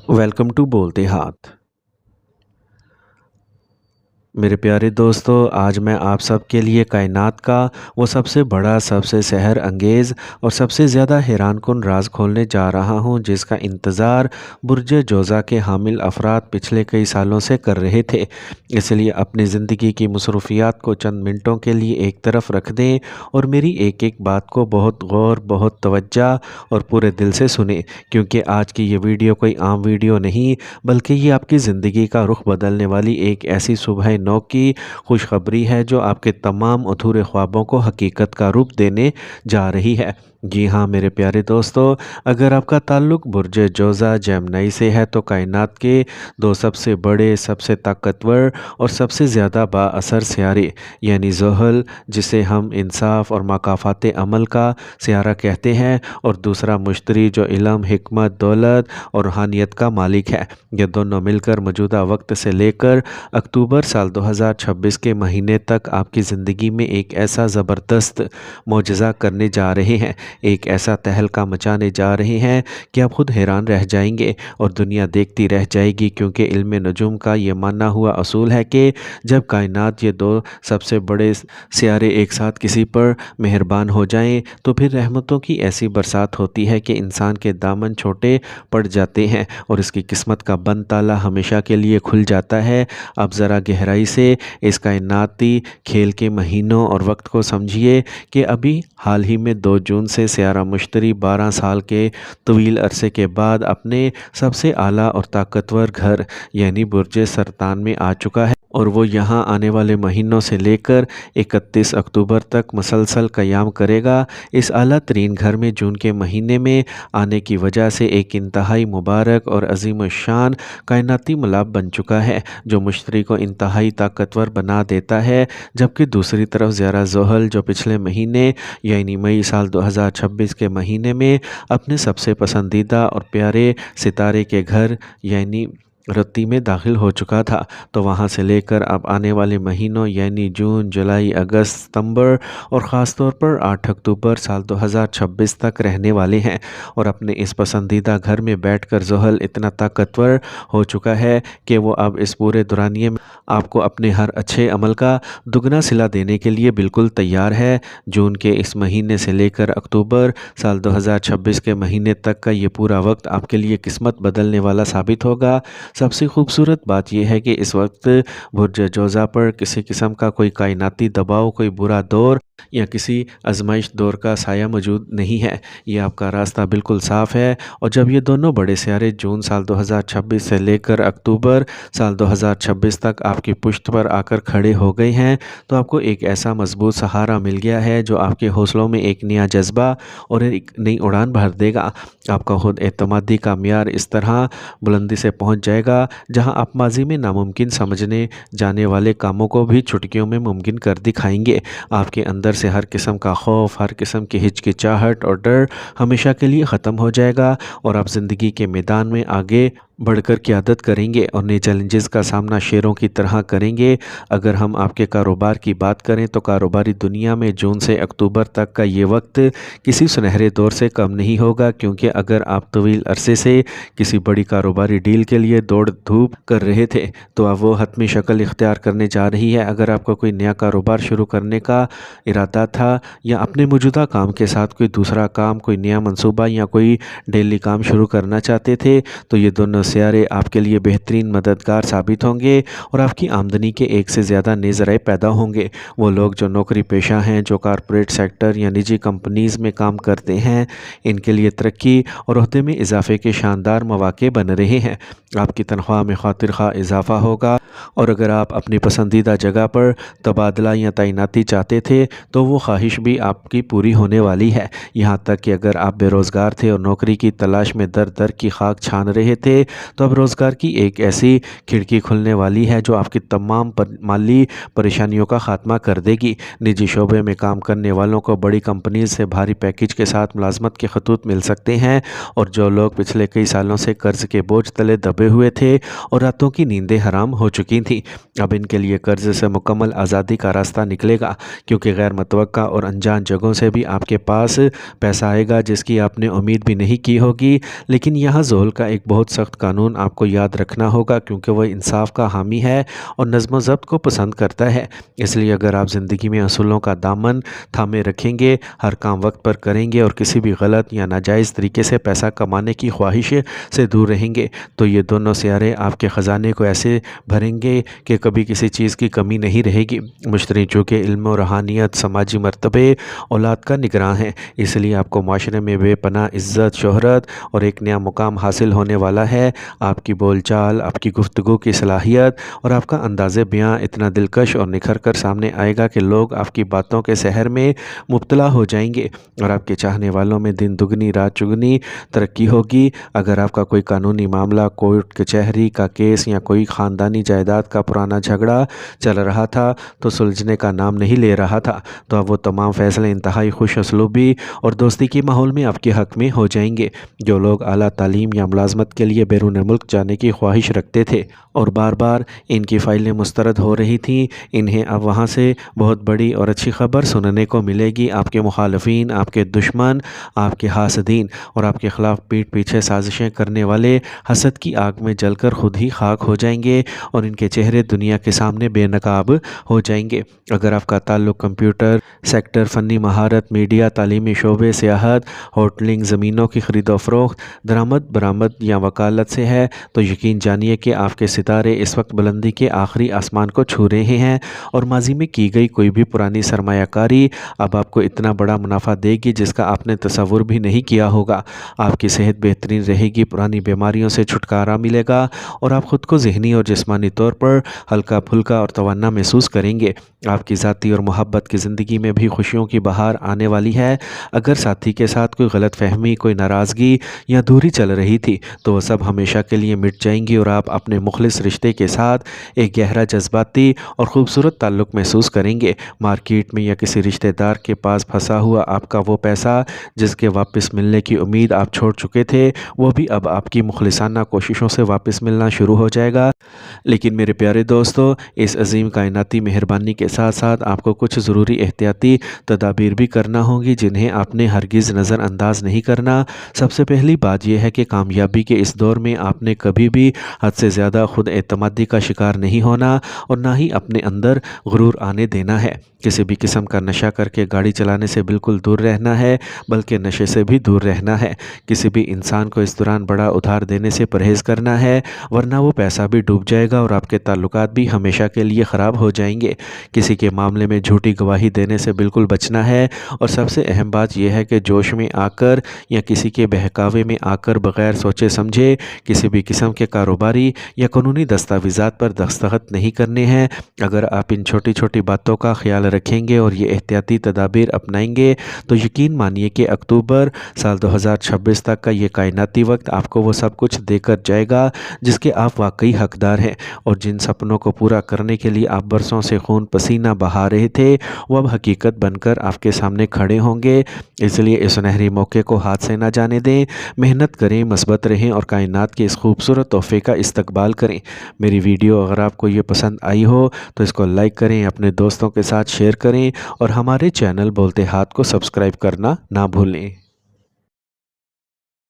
Welcome to बोलते हाथ। मेरे प्यारे दोस्तों, आज मैं आप सब के लिए कायनात का वो सबसे बड़ा, सबसे सहर अंगेज़ और सबसे ज़्यादा हैरानकुन राज खोलने जा रहा हूँ, जिसका इंतज़ार बुर्ज जोज़ा के हामिल अफराद पिछले कई सालों से कर रहे थे। इसलिए अपनी ज़िंदगी की मसरूफियात को चंद मिनटों के लिए एक तरफ रख दें और मेरी एक एक बात को बहुत गौर, बहुत तवज्जो और पूरे दिल से सुने, क्योंकि आज की ये वीडियो कोई आम वीडियो नहीं, बल्कि ये आपकी ज़िंदगी का रुख बदलने वाली एक ऐसी सुबह नौ की खुशखबरी है जो आपके तमाम अधूरे ख्वाबों को हकीकत का रूप देने जा रही है। जी हाँ मेरे प्यारे दोस्तों, अगर आपका ताल्लुक़ बुर्ज जोज़ा जेमिनी से है तो कायनात के दो सबसे बड़े, सबसे ताकतवर और सबसे ज़्यादा बाअसर सियारे यानी ज़ुहल, जिसे हम इंसाफ और मकाफ़ात अमल का सियारा कहते हैं, और दूसरा मुश्तरी जो इल्म, हिकमत, दौलत और रूहानियत का मालिक है। ये दोनों मिलकर मौजूदा वक्त से लेकर अक्टूबर साल 2026 के महीने तक आपकी ज़िंदगी में एक ऐसा ज़बरदस्त मोजज़ा करने जा रहे हैं, एक ऐसा तहलका मचाने जा रहे हैं कि आप खुद हैरान रह जाएंगे और दुनिया देखती रह जाएगी, क्योंकि इल्म नजूम का ये माना हुआ असूल है कि जब कायनात ये दो सबसे बड़े सियारे एक साथ किसी पर मेहरबान हो जाएं तो फिर रहमतों की ऐसी बरसात होती है कि इंसान के दामन छोटे पड़ जाते हैं और इसकी किस्मत का बंद ताला हमेशा के लिए खुल जाता है। अब ज़रा गहराई से इस कायनाती खेल के महीनों और वक्त को समझिए कि अभी हाल ही में 2 जून से सियारा मुश्तरी 12 साल के तवील अरसे के बाद अपने सबसे आला और ताकतवर घर यानी बुर्ज सरतान में आ चुका है, और वो यहाँ आने वाले महीनों से लेकर 31 अक्टूबर तक मसलसल क़याम करेगा। इस आला तरीन घर में जून के महीने में आने की वजह से एक इंतहाई मुबारक और अजीम शान कायनाती मलाब बन चुका है, जो मुश्तरी को इंतहाई ताकतवर बना देता है। जबकि दूसरी तरफ ज़रा ज़ुहल, जो पिछले महीने यानी मई साल 2026 के महीने में अपने सबसे पसंदीदा और प्यारे सितारे के घर यानी रत्ती में दाखिल हो चुका था, तो वहाँ से लेकर अब आने वाले महीनों यानी जून, जुलाई, अगस्त, सितंबर और ख़ास तौर पर 8 अक्टूबर साल 2026 तक रहने वाले हैं। और अपने इस पसंदीदा घर में बैठकर ज़ुहल इतना ताकतवर हो चुका है कि वो अब इस पूरे दौरानिए में आपको अपने हर अच्छे अमल का दुगना सिला देने के लिए बिल्कुल तैयार है। जून के इस महीने से लेकर अक्टूबर साल 2026 के महीने तक का ये पूरा वक्त आपके लिए किस्मत बदलने वाला साबित होगा। सबसे खूबसूरत बात यह है कि इस वक्त बुर्ज जोज़ा पर किसी किस्म का कोई कायनाती दबाव, कोई बुरा दौर या किसी आजमाइश दौर का साया मौजूद नहीं है। ये आपका रास्ता बिल्कुल साफ़ है, और जब ये दोनों बड़े सियारे जून साल 2026 से लेकर अक्टूबर साल 2026 तक आपकी पुश्त पर आकर खड़े हो गए हैं, तो आपको एक ऐसा मजबूत सहारा मिल गया है जो आपके हौसलों में एक नया जज्बा और एक नई उड़ान भर देगा। आपका खुद एतमादी का म्यार इस तरह बुलंदी से पहुंच जाएगा जहां आप माजी में नामुमकिन समझने जाने वाले कामों को भी चुटकियों में मुमकिन कर दिखाएंगे। आपके अंदर से हर किस्म का खौफ, हर किस्म की हिचकिचाहट और डर हमेशा के लिए ख़त्म हो जाएगा, और आप ज़िंदगी के मैदान में आगे बढ़कर क़यादत करेंगे और नए चैलेंजेस का सामना शेरों की तरह करेंगे। अगर हम आपके कारोबार की बात करें तो कारोबारी दुनिया में जून से अक्टूबर तक का ये वक्त किसी सुनहरे दौर से कम नहीं होगा, क्योंकि अगर आप तवील अरसे से किसी बड़ी कारोबारी डील के लिए दौड़ धूप कर रहे थे तो अब वो हतमी शक्ल इख्तियार करने जा रही है। अगर आपका कोई नया कारोबार शुरू करने का इरादा था, या अपने मौजूदा काम के साथ कोई दूसरा काम, कोई नया मंसूबा या कोई डेली काम शुरू करना चाहते थे, तो ये दोनों सियारे आपके लिए बेहतरीन मददगार साबित होंगे और आपकी आमदनी के एक से ज़्यादा नए ज़राए पैदा होंगे। वो लोग जो नौकरी पेशा हैं, जो कारपोरेट सेक्टर या निजी कंपनीज़ में काम करते हैं, इनके लिए तरक्की और ओहदे में इजाफे के शानदार मौके बन रहे हैं। आपकी तनख्वाह में खातिर खा इजाफा होगा, और अगर आप अपनी पसंदीदा जगह पर तबादला या तैनाती चाहते थे तो वो ख्वाहिश भी आपकी पूरी होने वाली है। यहाँ तक कि अगर आप बेरोज़गार थे और नौकरी की तलाश में दर दर की खाक छान रहे थे, तो अब रोज़गार की एक ऐसी खिड़की खुलने वाली है जो आपकी तमाम माली परेशानियों का ख़ात्मा कर देगी। निजी शोबे में काम करने वालों को बड़ी कंपनीज से भारी पैकेज के साथ मुलाजमत के खतूत मिल सकते हैं, और जो लोग पिछले कई सालों से कर्ज़ के बोझ तले दबे हुए थे और रातों की नींदें हराम हो चुकी थीं, अब इनके लिए कर्ज़ से मुकम्मल आज़ादी का रास्ता निकलेगा, क्योंकि गैर मुतवक्का और अनजान जगहों से भी आपके पास पैसा आएगा जिसकी आपने उम्मीद भी नहीं की होगी। लेकिन यहाँ ज़ोल का एक बहुत सख्त قانون آپ کو یاد رکھنا ہوگا، کیونکہ وہ انصاف کا حامی ہے اور نظم و ضبط کو پسند کرتا ہے۔ اس لیے اگر آپ زندگی میں اصولوں کا دامن تھامے رکھیں گے، ہر کام وقت پر کریں گے اور کسی بھی غلط یا ناجائز طریقے سے پیسہ کمانے کی خواہش سے دور رہیں گے، تو یہ دونوں سیارے آپ کے خزانے کو ایسے بھریں گے کہ کبھی کسی چیز کی کمی نہیں رہے گی۔ مشتری چونکہ علم و روحانیت، سماجی مرتبے، اولاد کا نگراں ہے، اس لیے آپ کو معاشرے میں بے پناہ عزت، شہرت اور ایک نیا مقام حاصل ہونے والا ہے۔ آپ کی بول چال، آپ کی گفتگو کی صلاحیت اور آپ کا انداز بیاں اتنا دلکش اور نکھر کر سامنے آئے گا کہ لوگ آپ کی باتوں کے سحر میں مبتلا ہو جائیں گے اور آپ کے چاہنے والوں میں دن دگنی رات چگنی ترقی ہوگی۔ اگر آپ کا کوئی قانونی معاملہ، کورٹ کچہری کا کیس یا کوئی خاندانی جائیداد کا پرانا جھگڑا چل رہا تھا تو سلجھنے کا نام نہیں لے رہا تھا، تو اب وہ تمام فیصلے انتہائی خوش اسلوبی اور دوستی کے ماحول میں آپ کے حق میں ہو جائیں گے۔ جو لوگ اعلیٰ تعلیم یا ملازمت کے لیے بیرون ملک جانے کی خواہش رکھتے تھے اور بار بار ان کی فائلیں مسترد ہو رہی تھیں، انہیں اب وہاں سے بہت بڑی اور اچھی خبر سننے کو ملے گی۔ آپ کے مخالفین، آپ کے دشمن، آپ کے حاسدین اور آپ کے خلاف پیٹھ پیچھے سازشیں کرنے والے حسد کی آگ میں جل کر خود ہی خاک ہو جائیں گے اور ان کے چہرے دنیا کے سامنے بے نقاب ہو جائیں گے۔ اگر آپ کا تعلق کمپیوٹر سیکٹر، فنی مہارت، میڈیا، تعلیمی شعبے، سیاحت، ہوٹلنگ، زمینوں کی خرید و فروخت، درآمد برآمد یا وکالت سے ہے تو یقین جانیے کہ آپ کے ستارے اس وقت بلندی کے آخری آسمان کو چھو رہے ہیں اور ماضی میں کی گئی کوئی بھی پرانی سرمایہ کاری اب آپ کو اتنا بڑا منافع دے گی جس کا آپ نے تصور بھی نہیں کیا ہوگا۔ آپ کی صحت بہترین رہے گی، پرانی بیماریوں سے چھٹکارا ملے گا اور آپ خود کو ذہنی اور جسمانی طور پر ہلکا پھلکا اور توانا محسوس کریں گے۔ آپ کی ذاتی اور محبت کی زندگی میں بھی خوشیوں کی بہار آنے والی ہے۔ اگر ساتھی کے ساتھ کوئی غلط فہمی، کوئی ناراضگی یا دوری چل رہی تھی تو وہ سب ہمیشہ کے لیے مٹ جائیں گی اور آپ اپنے مخلص رشتے کے ساتھ ایک گہرا جذباتی اور خوبصورت تعلق محسوس کریں گے۔ مارکیٹ میں یا کسی رشتہ دار کے پاس پھنسا ہوا آپ کا وہ پیسہ جس کے واپس ملنے کی امید آپ چھوڑ چکے تھے، وہ بھی اب آپ کی مخلصانہ کوششوں سے واپس ملنا شروع ہو جائے گا۔ لیکن میرے پیارے دوستو، اس عظیم کائناتی مہربانی کے ساتھ ساتھ آپ کو کچھ ضروری احتیاطی تدابیر بھی کرنا ہوں گی جنہیں آپ نے ہرگز نظر انداز نہیں کرنا۔ سب سے پہلی بات یہ ہے کہ کامیابی کے اس دور میں آپ نے کبھی بھی حد سے زیادہ خود اعتمادی کا شکار نہیں ہونا اور نہ ہی اپنے اندر غرور آنے دینا ہے۔ کسی بھی قسم کا نشہ کر کے گاڑی چلانے سے بالکل دور رہنا ہے، بلکہ نشے سے بھی دور رہنا ہے۔ کسی بھی انسان کو اس دوران بڑا ادھار دینے سے پرہیز کرنا ہے، ورنہ وہ پیسہ بھی ڈوب جائے گا اور آپ کے تعلقات بھی ہمیشہ کے لیے خراب ہو جائیں گے۔ کسی کے معاملے میں جھوٹی گواہی دینے سے بالکل بچنا ہے اور سب سے اہم بات یہ ہے کہ جوش میں آ کر یا کسی کے بہکاوے میں آ کر بغیر سوچے سمجھے کسی بھی قسم کے کاروباری یا قانونی دستاویزات پر دستخط نہیں کرنے ہیں۔ اگر آپ ان چھوٹی چھوٹی باتوں کا خیال رکھیں گے اور یہ احتیاطی تدابیر اپنائیں گے تو یقین مانیے کہ اکتوبر سال 2026 تک کا یہ کائناتی وقت آپ کو وہ سب کچھ دے کر جائے گا جس کے آپ واقعی حقدار ہیں، اور جن سپنوں کو پورا کرنے کے لیے آپ برسوں سے خون پسینہ بہا رہے تھے وہ اب حقیقت بن کر آپ کے سامنے کھڑے ہوں گے۔ اس لیے اس سنہری موقع کو ہاتھ سے نہ جانے دیں، محنت کریں، مثبت رہیں اور کائنات کے اس خوبصورت تحفے کا استقبال کریں۔ میری ویڈیو اگر آپ کو یہ پسند آئی ہو تو اس کو لائک کریں، اپنے دوستوں کے ساتھ شیئر کریں اور ہمارے چینل بولتے ہاتھ کو سبسکرائب کرنا نہ بھولیں۔